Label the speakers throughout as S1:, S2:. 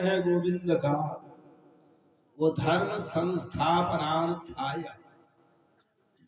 S1: है गोविंद का वो धर्म संस्थापनार्थाय,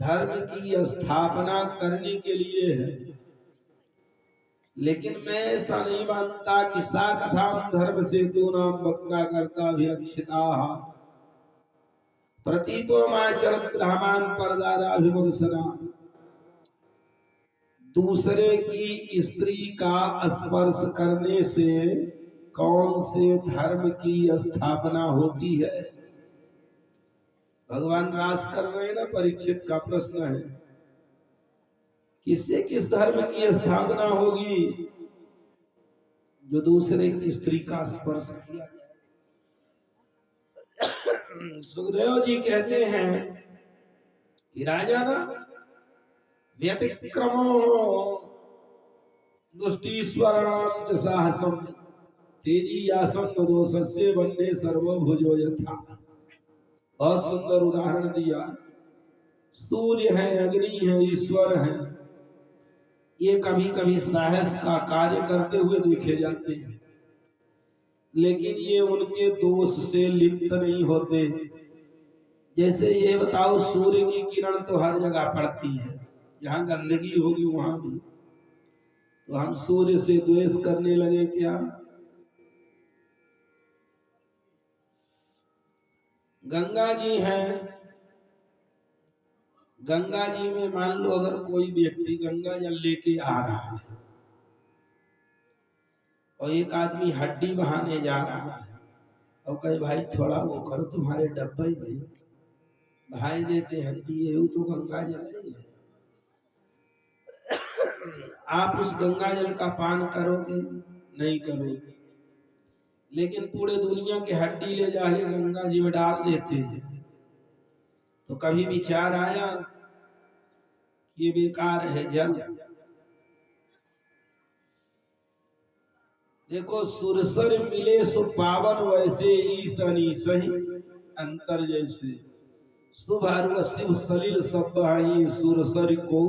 S1: धर्म की स्थापना करने के लिए है। लेकिन मैं ऐसा नहीं मानता कि सा कथा धर्म सेतु नाम वक्ता करता विरक्षिता प्रतीपोमाचरत ब्राह्मण परदाराभिमर्शना। दूसरे की स्त्री का स्पर्श करने से कौन से धर्म की स्थापना होती है? भगवान रास कर रहे हैं ना, परीक्षित का प्रश्न है, किससे किस धर्म की स्थापना होगी? जो दूसरे की स्त्री का स्पर्श किया। सुखदेव जी कहते हैं कि राजा ना व्यतिक्रमो दुष्टीश्वराम च साहसम तेजी यासम दोषस्य वन्ने सर्वभुजो यथा। बहुत सुंदर उदाहरण दिया। सूर्य है, अग्नि है, ईश्वर है, ये कभी कभी साहस का कार्य करते हुए देखे जाते हैं, लेकिन ये उनके दोष से लिप्त नहीं होते। जैसे ये बताओ, सूर्य की किरण तो हर जगह पड़ती है, जहाँ गंदगी होगी वहां भी, तो हम सूर्य से द्वेष करने लगे क्या? गंगा जी हैं, गंगा जी में मान लो अगर कोई व्यक्ति गंगा जल लेके आ रहा है और एक आदमी हड्डी बहाने जा रहा है और कहे भाई थोड़ा वो करो, तुम्हारे डब्बे में भाई देते हड्डी है, वो तो गंगा जल ही है। आप उस गंगा जल का पान करोगे? नहीं करोगे। लेकिन पूरे दुनिया के हड्डी ले जाके गंगा जी में डाल देते हैं, तो कभी विचार आया ये बेकार है जल? देखो, सुरसर मिले सो पावन, वैसे ईसन सही अंतर जैसे। शुभ शिव सलिल सब सुरसर को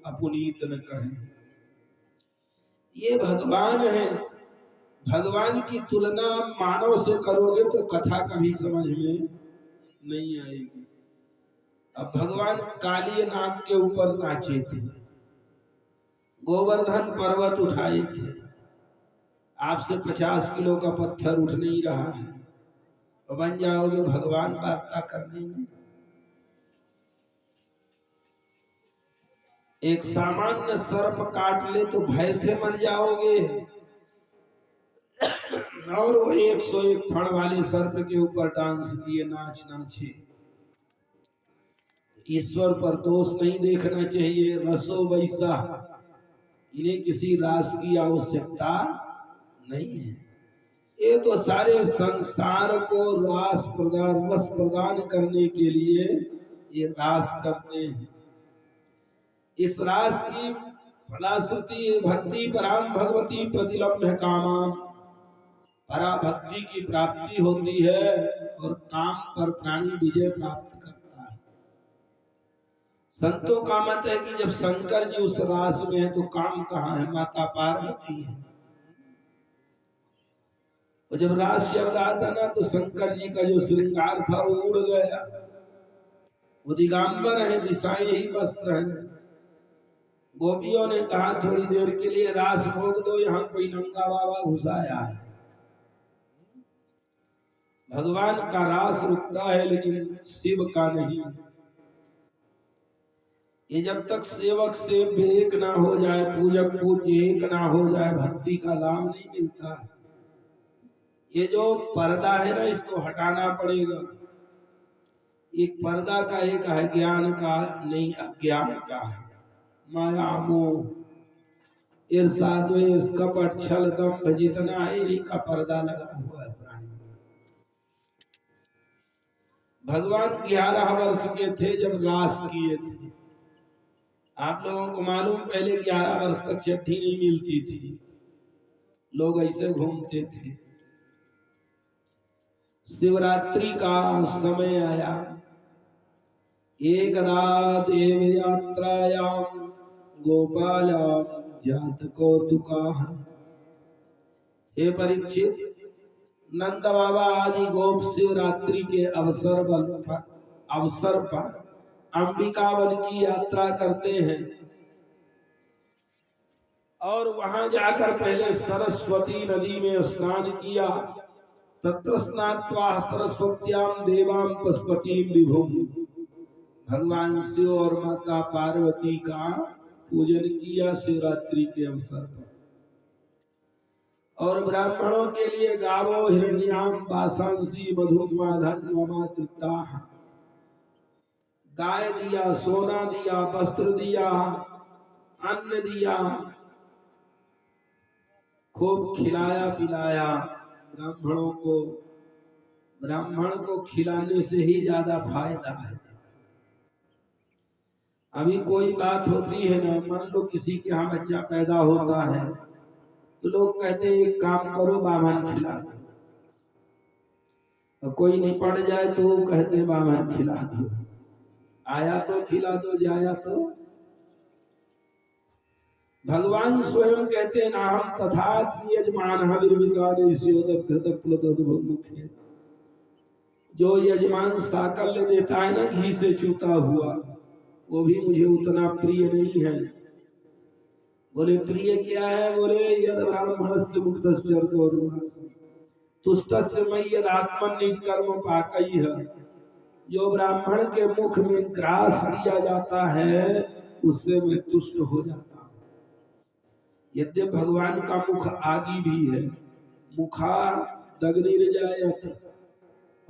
S1: अपुनीत न कहें। ये भगवान है, भगवान की तुलना मानव से करोगे तो कथा कभी समझ में नहीं आएगी। अब भगवान काली नाग के ऊपर नाचे थे, गोवर्धन पर्वत उठाए थे, आपसे 50 किलो का पत्थर उठ नहीं रहा है, तो बन जाओगे भगवान वार्ता करने में? एक सामान्य सर्प काट ले तो भय से मर जाओगे, और वो 101 फण वाले सर्प के ऊपर डांस किए, नाच नाचे। ईश्वर पर दोष नहीं देखना चाहिए। रसो वैसा, इन्हें किसी रास की आवश्यकता नहीं है। ये तो सारे संसार को रास प्रदान, रस प्रदान करने के लिए ये रास करते हैं। इस रास की फलश्रुति भक्ति पराम भगवती प्रतिलम्भ कामा, पराभक्ति की प्राप्ति होती है और काम पर प्राणी विजय प्राप्त करता है। संतों का मत है कि जब शंकर जी उस रास में है तो काम कहाँ है? माता पार्वती है। और जब रास चल रहा था ना, तो शंकर जी का जो श्रृंगार था वो उड़ गया। वो दिगंबर है, दिशाएं ही वस्त्र है। गोपियों ने कहा थोड़ी देर के लिए रास भोग दो, यहाँ कोई नंगा बाबा घुसाया है। भगवान का रास रुकता है लेकिन शिव का नहीं। ये जब तक सेवक से एक ना हो जाए, पूजक पूज्य एक ना हो जाए, भक्ति का लाभ नहीं मिलता। ये जो पर्दा है ना, इसको हटाना पड़ेगा। एक पर्दा का एक है ज्ञान का, नहीं अज्ञान का है। माया मोह ईर्षा द्वेष कपट छल दंभ जितना है, इन्हीं का पर्दा लगा हुआ है प्राणी। भगवान 11 वर्ष के थे जब रास किए थे। आप लोगों को मालूम, पहले 11 वर्ष तक चिट्ठी नहीं मिलती थी, लोग ऐसे घूमते थे। शिवरात्रि का समय आया, एकदा देव यात्रायाम गोपालाम जात कौतुका। हे परीक्षित, नंद बाबा आदि गोप शिवरात्रि के अवसर पर अंबिका वन की यात्रा करते हैं और वहां जाकर पहले सरस्वती नदी में स्नान किया। तत्र स्नात्वा सरस्वत्याम देवाम पशुपतिम विभुम, भगवान शिव और माता पार्वती का पूजन किया शिवरात्रि के अवसर पर। और ब्राह्मणों के लिए गावो हिरण्याम वासांसी मधुमाधन्वमातृता, गाय दिया, सोना दिया, वस्त्र दिया, अन्न दिया, खूब खिलाया पिलाया ब्राह्मणों को। ब्राह्मण को खिलाने से ही ज्यादा फायदा है। अभी कोई बात होती है ना, मान लो किसी के यहाँ बच्चा पैदा होता है तो लोग कहते हैं एक काम करो बामन खिला दो, और कोई नहीं पड़ जाए तो कहते हैं बामन खिला दो, आया तो खिला दो, जाया तो। भगवान स्वयं कहते हैं ना हम तथा यजमान जो यजमान साकल्य देता है ना घी से चूता हुआ, वो भी मुझे उतना प्रिय नहीं है। बोले प्रिय क्या है? बोले यद ब्राह्मणस्य मुक्तस्य तुष्टस्य मयि यद आत्मनि कर्म पाकैः, जो ब्राह्मण के मुख में ग्रास दिया जाता है उससे मैं तुष्ट हो जाता हूँ। यद्य भगवान का मुख आगी भी है, मुखा दग्निर्जायते,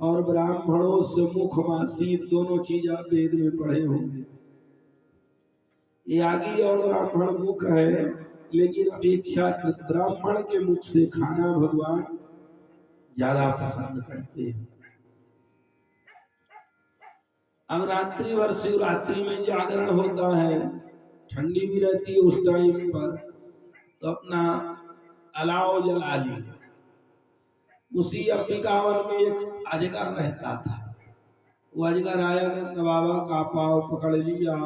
S1: और ब्राह्मणों से मुख मासी, दोनों चीज आप वेद में पढ़े होंगे। यागी और ब्राह्मण मुख है, लेकिन अपेक्षाकृत ब्राह्मण के मुख से खाना भगवान ज्यादा पसंद करते हैं। अब रात्रि भर शिवरात्रि में जागरण होता है, ठंडी भी रहती है उस टाइम पर, तो अपना अलाव जला ली। उसी अंबिकावन में एक अजगर रहता था। वो अजगर आया, नंद बाबा का पाँव पकड़ लिया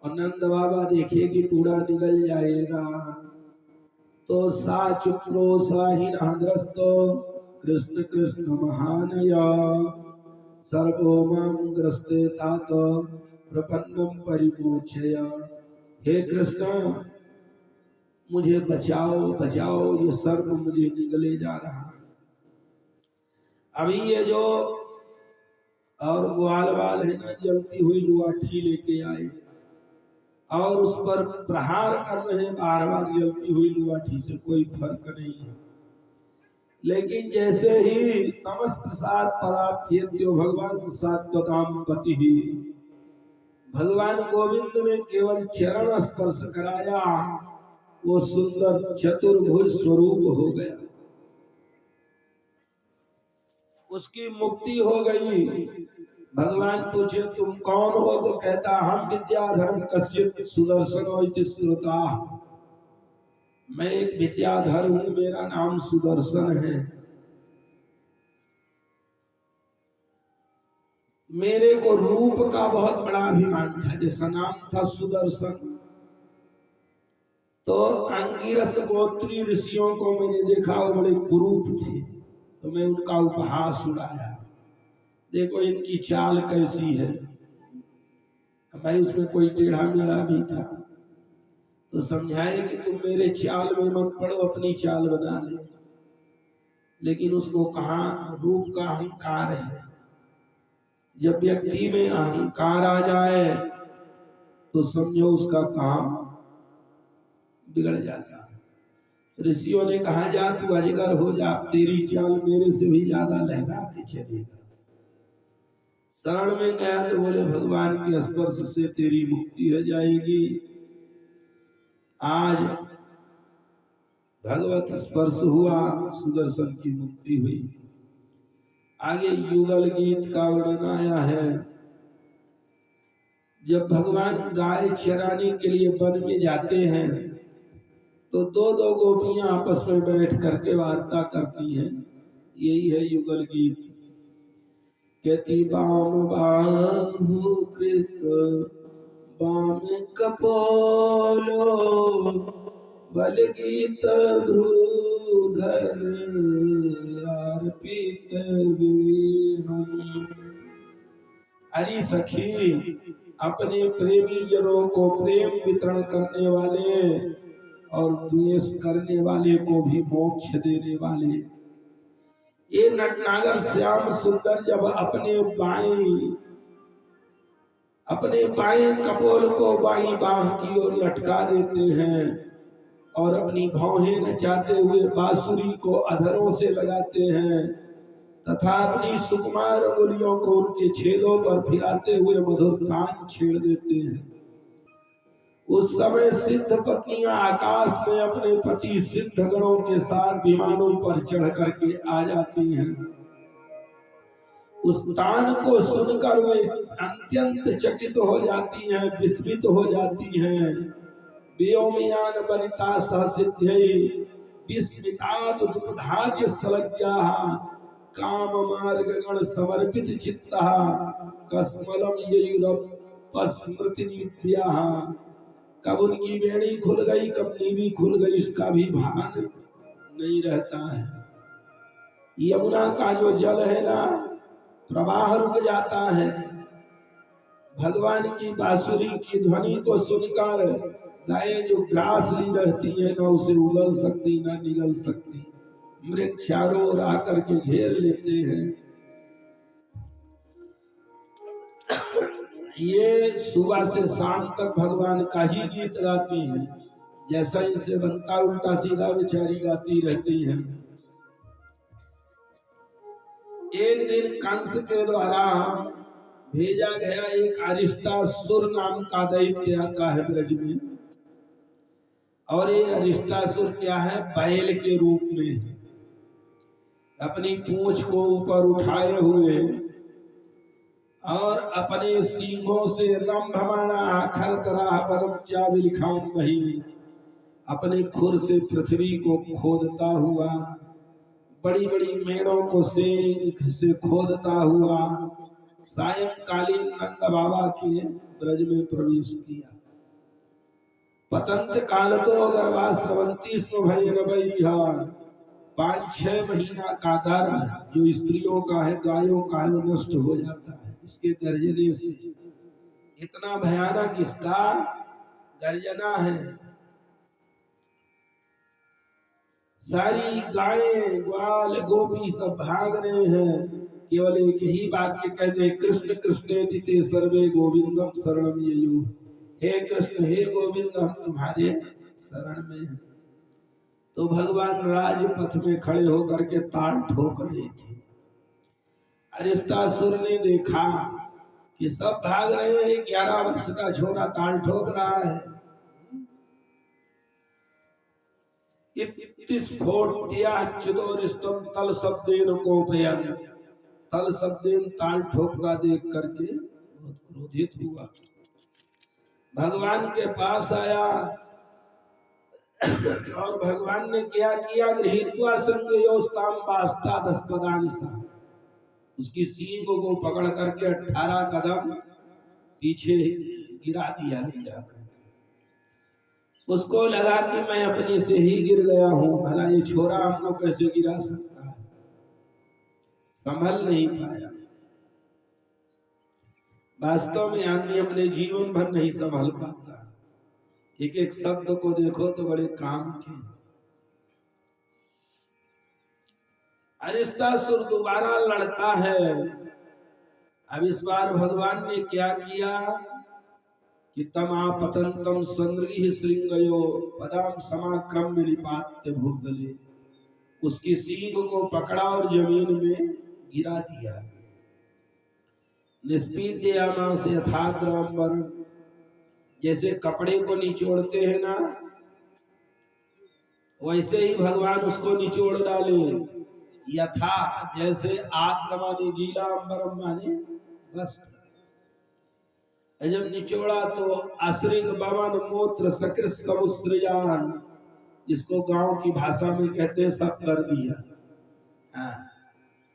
S1: और नंद बाबा देखे कि पूरा निकल जाएगा तो सा चुप्रो साहिनहद्रस्तो कृष्ण कृष्ण महानया सर्वोमं ग्रस्ते तात प्रपन्नम परिमोचय। हे कृष्ण मुझे बचाओ बचाओ, ये सर्प मुझे निगले जा रहा। अभी ये जो और ग्वाल वाल है ना, जलती हुई लुआठी लेके आए और उस पर प्रहार कर रहे हैं बार बार जलती हुई लुआठी से, कोई फर्क नहीं है। लेकिन जैसे ही तमस प्रसाद पराप्येत्यो भगवान सात्वताम पति ही, भगवान गोविंद ने केवल चरण स्पर्श कराया, वो सुंदर चतुर्भुज स्वरूप हो गया, उसकी मुक्ति हो गई। भगवान पूछे तुम कौन हो? तो कहता हम विद्याधर कश्चित सुदर्शन श्रुता, मैं एक विद्याधर हूं, मेरा नाम सुदर्शन है। मेरे को रूप का बहुत बड़ा अभिमान था, जैसा नाम था सुदर्शन, तो अंगिरस गोत्री ऋषियों को मैंने देखा, वो बड़े कुरूप थे, तो मैं उनका उपहास उड़ाया। देखो इनकी चाल कैसी है। भाई उसमें कोई टेढ़ा मेढ़ा भी था तो समझाए कि तुम मेरे चाल में मत पड़ो, अपनी चाल बना ले। लेकिन उसको कहाँ रूप का अहंकार है। जब व्यक्ति में अहंकार आ जाए तो समझो उसका काम बिगड़ जाता है। ऋषियों ने कहा जा तू अजगर हो जा, तेरी चाल मेरे से भी ज्यादा लहराते चलेगा। शरण में गया तो बोले भगवान के स्पर्श से तेरी मुक्ति हो जाएगी। आज भगवत स्पर्श हुआ, सुदर्शन की मुक्ति हुई। आगे युगल गीत का वर्णन आया है, जब भगवान गाय चराने के लिए वन में जाते हैं तो दो दो गोपियां आपस में बैठ करके वार्ता करती हैं। यही है युगल गीत। कहती बाम बाहु कृत बाम कपोलो बल गीत भ्रू अर्पित वीणु। हरी सखी अपने प्रेमी जनों को प्रेम वितरण करने वाले और द्वेष करने वाले को भी मोक्ष देने वाले ये नटनागर श्याम सुंदर जब अपने बाएं कपोल को बाईं बाह की ओर लटका देते हैं और अपनी भौहें नचाते हुए बांसुरी को अधरों से लगाते हैं तथा अपनी सुकुमार अंगुलियों को उनके छेदों पर फिराते हुए मधुर तान छेड़ देते हैं। उस समय सिद्ध पत्नियां आकाश में अपने पति सिद्ध गणों के साथ विमानों पर चढ़ करके आ जाती हैं। उस तान को सुनकर वे अत्यंत चकित हो जाती हैं, विस्मित हो जाती हैं। व्योमयान बनिता सहसिद्ध्यै विस्मितात् दुपधार्य सलज्जाः काम मार्ग गण समर्पित चित्तः कस्मलम ययुरपस्मृतिनिभ्याः। कब उनकी बेड़ी खुल गई, कब नीवी खुल गई, इसका भी भान नहीं रहता है। यमुना का जो जल है ना, प्रवाह रुक जाता है। भगवान की बांसुरी की ध्वनि को सुनकर गायें जो ग्रास ली रहती है ना उसे उगल सकती ना निगल सकती, मृग चारों ओर आकर के घेर लेते हैं। ये सुबह से शाम तक भगवान का ही गीत गाती हैं, जैसा इनसे बनता उल्टा सीधा बेचारी गाती रहती हैं। एक दिन कंस के द्वारा भेजा गया एक अरिष्टासुर नाम का दैत्य आता है ब्रज में, और ये अरिष्टासुर क्या है, बैल के रूप में अपनी पूंछ को ऊपर उठाए हुए और अपने सींगों से रंभमाणा आखर तरह परम चाबिलखान महीन अपने खुर से पृथ्वी को खोदता हुआ, बड़ी बड़ी मेड़ों को से खोदता हुआ सायंकालीन नंद बाबा के ब्रज में प्रवेश किया। पतंत काल तो गर्भा स्रवंती स्म भय न 5-6 महीना का गर्भ जो स्त्रियों का है, गायों का है, वो नष्ट हो जाता है इसके गर्जने से। इतना भयानक इसका गर्जना है। सारी गायें ग्वाल गोपी सब भाग रहे हैं, केवल एक ही वाक्य कहते हैं, कृष्ण कृष्णेति ते सर्वे गोविंदम शरणम ययुः। हे कृष्ण हे गोविंद हम तुम्हारे शरण में हैं। तो भगवान राजपथ में खड़े होकर के ताल ठोक रहे थे। अरिष्टासुर ने देखा कि सब भाग रहे हैं, 11 वर्ष का छोरा ताल ठोक रहा है। इत्तिस्फोट्याच्युतोरिष्टं तल शब्देन कोपयन्। तल शब्देन ताल ठोकता देख करके बहुत क्रोधित हुआ, भगवान के पास आया और भगवान ने क्या किया, गृहीत्वा संगयोस्ताम वास्तादस्पदानिसा, उसकी सींग को पकड़ करके 18 कदम पीछे गिरा दिया ले जाकर। उसको लगा कि मैं अपने से ही गिर गया हूं, भला ये छोरा हमको कैसे गिरा सकता है, संभल नहीं पाया। वास्तव में आदमी अपने जीवन भर नहीं संभल पाता। एक एक शब्द को देखो तो बड़े काम के। अरिष्टासुर दोबारा लड़ता है। अब इस बार भगवान ने क्या किया कि तमापतंतम संगृह श्रृंगयो पदाम समाक्रम्य निपात्य भूतले, उसकी सींग को पकड़ा और जमीन में गिरा दिया। निष्पीड्यामा से यथाग्राम, जैसे कपड़े को निचोड़ते हैं ना, वैसे ही भगवान उसको निचोड़ डाले। यथा जैसे आद्र माने गीला, अंबरम माने बस। जब निचोड़ा तो अश्रिंग बवन मूत्र सकृत समुस्रयान, जिसको गांव की भाषा में कहते हैं, सब कर दिया।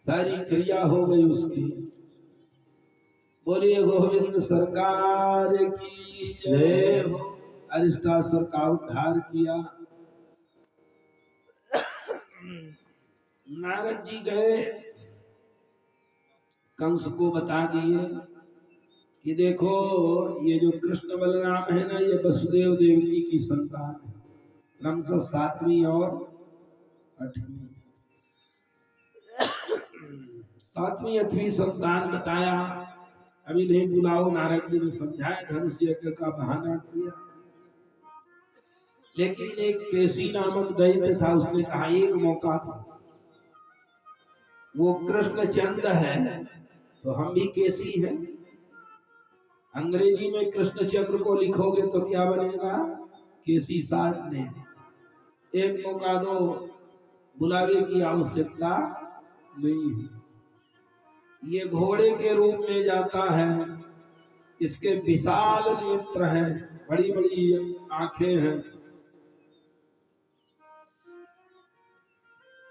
S1: सारी क्रिया हो गई उसकी। बोलिए गोविंद सरकार की जय हो। अरिष्टासुर का उद्धार किया। नारद जी गए, कंस को बता दिए कि देखो ये जो कृष्ण बलराम है ना, ये वसुदेव देवकी की संतान है, क्रमशः 7वीं और 8वीं। 7वीं 8वीं संतान बताया, अभी नहीं बुलाओ। नारद जी ने समझाया, धनुष यज्ञ का बहाना किया, लेकिन एक केसी नामक दैत्य था, उसने कहा एक मौका था, वो कृष्ण चंद है तो हम भी केसी हैं। अंग्रेजी में कृष्ण चंद्र को लिखोगे तो क्या बनेगा? केसी साहब ने। एक मौका दो, बुलावे की आवश्यकता नहीं है। ये घोड़े के रूप में जाता है, इसके विशाल नेत्र हैं, बड़ी बड़ी आंखें हैं,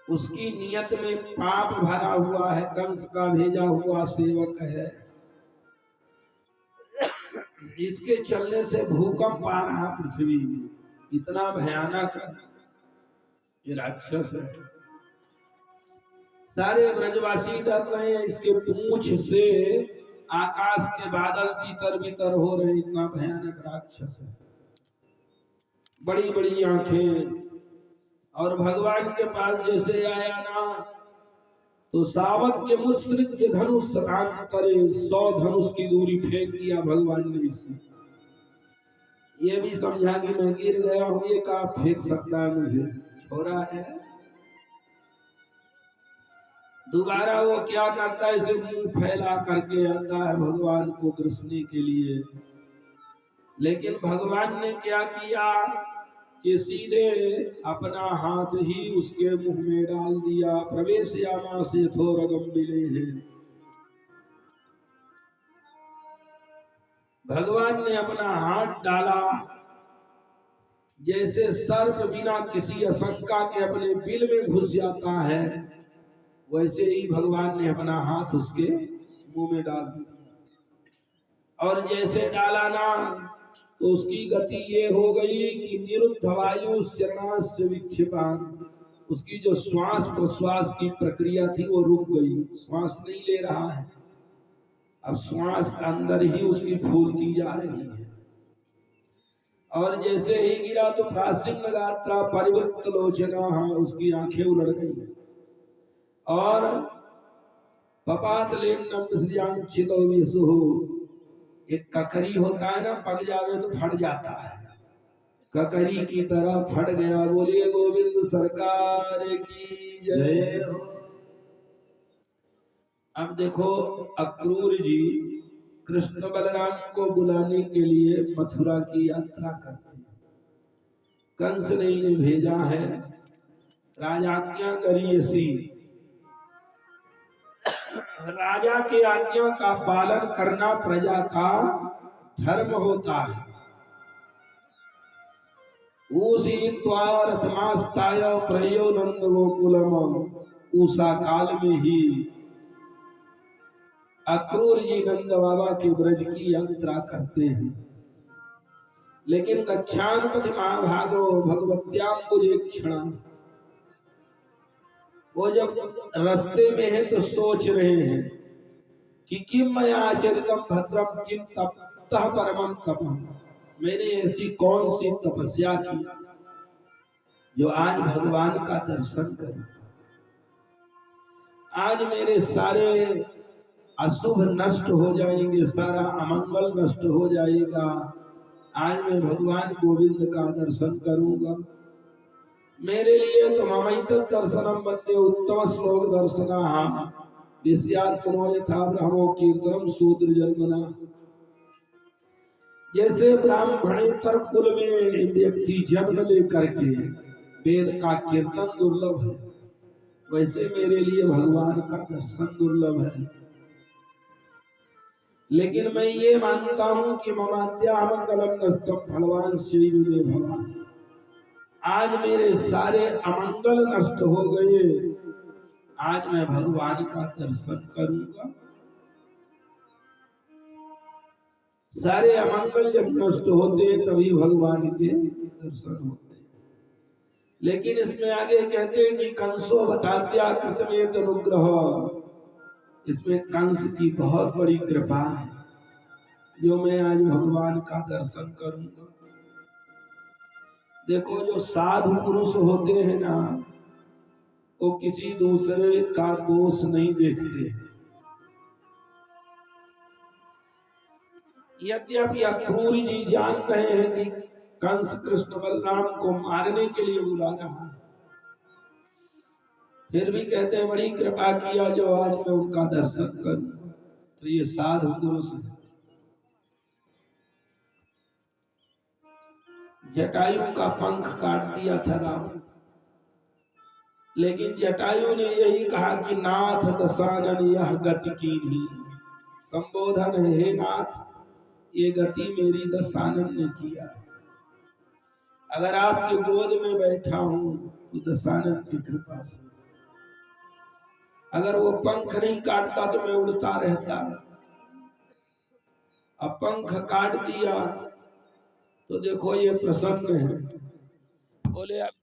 S1: उसकी नियत में पाप भरा हुआ है, कंस का भेजा हुआ सेवक है। इसके चलने से भूकंप आ रहा पृथ्वी में, इतना भयानक ये राक्षस है। सारे ब्रजवासी डर रहे हैं, इसके पूंछ से आकाश के बादल तितर बितर हो रहे, इतना भयानक राक्षस है, बड़ी बड़ी आंखें। और भगवान के पास जैसे आया ना, तो सावक के मुसृज्य धनुष सतांतरे 100 धनुष की दूरी फेंक दिया भगवान ने इसे। ये भी समझा कि मैं गिर गया हूं, ये कहा फेंक सकता है मुझे, छोड़ा है। दोबारा वो क्या करता है, इसे मुंह फैला करके आता है भगवान को ग्रसने के लिए। लेकिन भगवान ने क्या किया कि सीधे अपना हाथ ही उसके मुंह में डाल दिया। प्रवेशयामा से थोरगम मिले हैं, भगवान ने अपना हाथ डाला, जैसे सर्प बिना किसी आशंका के अपने बिल में घुस जाता है, वैसे ही भगवान ने अपना हाथ उसके मुंह में डाल दिया। और जैसे डाला ना, तो उसकी गति ये हो गई कि निरुद्ध वायु शरणास्य विक्षिपान, उसकी जो श्वास प्रश्वास की प्रक्रिया थी वो रुक गई, श्वास नहीं ले रहा है, अब श्वास अंदर ही उसकी फूलती जा रही है। और जैसे ही गिरा तो प्राचीन गात्रा परिवृत्त लोचना, उसकी आंखें उलट गई। और एक ककरी होता है ना, पक जावे तो फट जाता है, ककरी की तरह फट गया। बोलिए गोविंद सरकार की जय हो। अब देखो अक्रूर जी कृष्ण बलराम को बुलाने के लिए मथुरा की यात्रा करते हैं। कंस ने इन्हें भेजा है, राजाज्ञा करी ऐसी, राजा के आज्ञा का पालन करना प्रजा का धर्म होता है। उसी रथमास्ताय प्रयो नंद गोकुलम, उषा काल में ही अक्रूर जी नंद बाबा के ब्रज की यात्रा करते हैं। लेकिन गच्छानपति महाभागो भगवत्याम्बुजेक्षणा, वो जब रास्ते में है तो सोच रहे हैं कि किम मया आचरितम भद्रम किम तपतः परमं तपम, मैंने ऐसी कौन सी तपस्या की जो आज भगवान का दर्शन करूं। आज मेरे सारे अशुभ नष्ट हो जाएंगे, सारा अमंगल नष्ट हो जाएगा, आज मैं भगवान गोविंद का दर्शन करूंगा। मेरे लिए तो ममैत दर्शनम वन्दे उत्तम श्लोक दर्शना विषयात्मनो यथा ब्रह्मो कीर्तनम शूद्र जन्मना। जैसे ब्राह्मणेतर कुल में व्यक्ति जन्म लेकर के वेद का कीर्तन दुर्लभ है, वैसे मेरे लिए भगवान का दर्शन दुर्लभ है। लेकिन मैं ये मानता हूं कि ममाद्या मंगलम नष्टम फलवान श्री भगवान, आज मेरे सारे अमंगल नष्ट हो गए, आज मैं भगवान का दर्शन करूंगा। सारे अमंगल जब नष्ट होते हैं तभी भगवान के दर्शन होते हैं। लेकिन इसमें आगे कहते हैं कि कंसो बताद्या कृतमेत अनुग्रह, इसमें कंस की बहुत बड़ी कृपा है जो मैं आज भगवान का दर्शन करूंगा। देखो जो साधु पुरुष होते हैं ना, वो किसी दूसरे का दोष नहीं देखते। यद्यपि अक्रूर जी जान रहे हैं कि कंस कृष्ण बलराम को मारने के लिए बुला रहा है, फिर भी कहते हैं बड़ी कृपा किया जो आज मैं उनका दर्शन करूं। तो ये साधु पुरुष है। जटायु का पंख काट दिया था रावण, लेकिन जटायु ने यही कहा कि नाथ दशानन यह गति की नहीं, संबोधन है हे नाथ, ये गति मेरी दशानन ने किया। अगर आपके गोद में बैठा हूं तो दशानन की कृपा से। अगर वो पंख नहीं काटता तो मैं उड़ता रहता। अब पंख काट दिया तो देखो ये प्रसन्न है। बोले अब